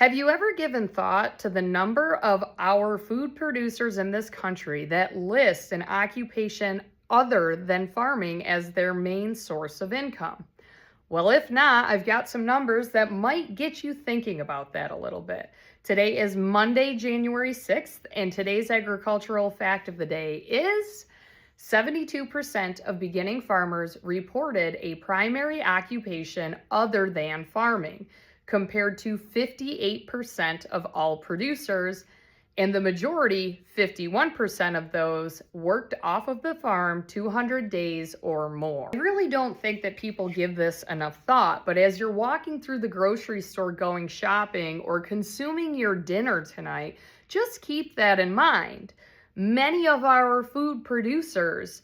Have you ever given thought to the number of our food producers in this country that list an occupation other than farming as their main source of income? Well, if not, I've got some numbers that might get you thinking about that a little bit. Today is Monday, January 6th, and today's agricultural fact of the day is 72% of beginning farmers reported a primary occupation other than farming, compared to 58% of all producers, and the majority, 51% of those, worked off of the farm 200 days or more. I really don't think that people give this enough thought, but as you're walking through the grocery store going shopping or consuming your dinner tonight, just keep that in mind. Many of our food producers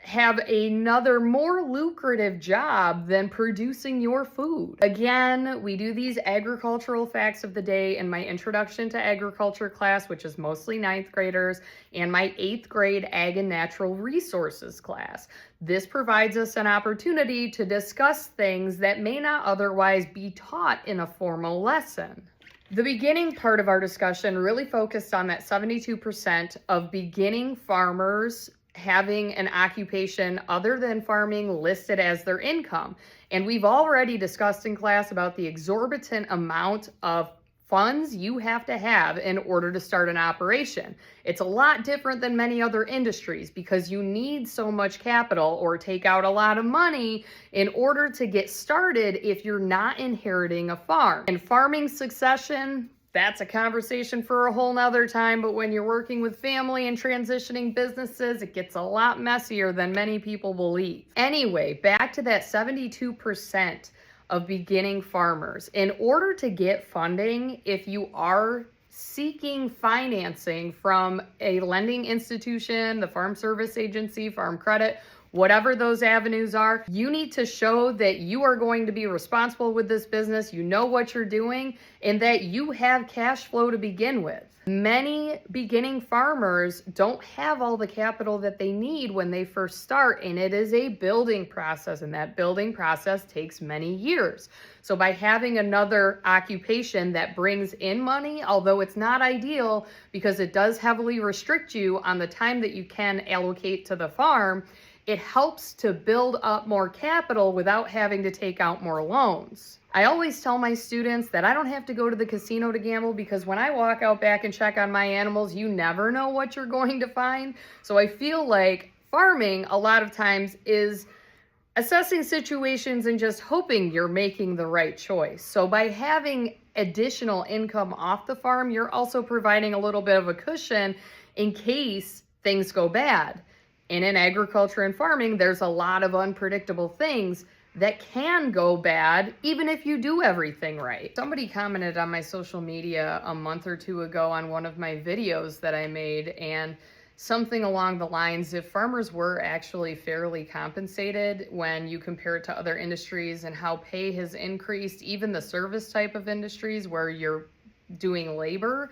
have another more lucrative job than producing your food. Again, we do these agricultural facts of the day in my introduction to agriculture class, which is mostly ninth graders, and my 8th grade ag and natural resources class. This provides us an opportunity to discuss things that may not otherwise be taught in a formal lesson. The beginning part of our discussion really focused on that 72% of beginning farmers having an occupation other than farming listed as their income. And we've already discussed in class about the exorbitant amount of funds you have to have in order to start an operation. It's a lot different than many other industries because you need so much capital or take out a lot of money in order to get started if you're not inheriting a farm. And farming succession, that's a conversation for a whole nother time, but when you're working with family and transitioning businesses, it gets a lot messier than many people believe. Anyway, back to that 72% of beginning farmers. In order to get funding, if you are seeking financing from a lending institution, the Farm Service Agency, Farm Credit, whatever those avenues are, you need to show that you are going to be responsible with this business, you know what you're doing, and that you have cash flow to begin with. Many beginning farmers don't have all the capital that they need when they first start, and it is a building process, and that building process takes many years. So by having another occupation that brings in money, although it's not ideal because it does heavily restrict you on the time that you can allocate to the farm, it helps to build up more capital without having to take out more loans. I always tell my students that I don't have to go to the casino to gamble because when I walk out back and check on my animals, you never know what you're going to find. So I feel like farming a lot of times is assessing situations and just hoping you're making the right choice. So by having additional income off the farm, you're also providing a little bit of a cushion in case things go bad. And in agriculture and farming, there's a lot of unpredictable things that can go bad even if you do everything right. Somebody commented on my social media a month or two ago on one of my videos that I made, and something along the lines, if farmers were actually fairly compensated when you compare it to other industries and how pay has increased, even the service type of industries where you're doing labor,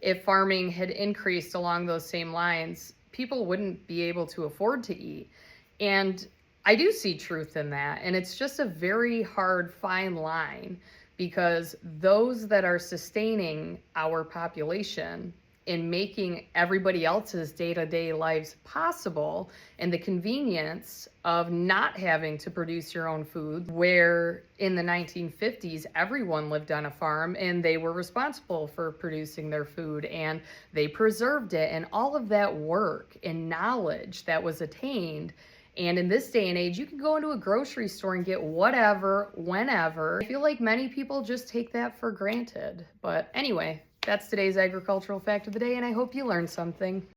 if farming had increased along those same lines, people wouldn't be able to afford to eat. And I do see truth in that. And it's just a very hard, fine line because those that are sustaining our population in making everybody else's day-to-day lives possible and the convenience of not having to produce your own food, where in the 1950s, everyone lived on a farm and they were responsible for producing their food and they preserved it, and all of that work and knowledge that was attained. And in this day and age, you can go into a grocery store and get whatever, whenever. I feel like many people just take that for granted. But anyway, that's today's agricultural fact of the day, and I hope you learned something.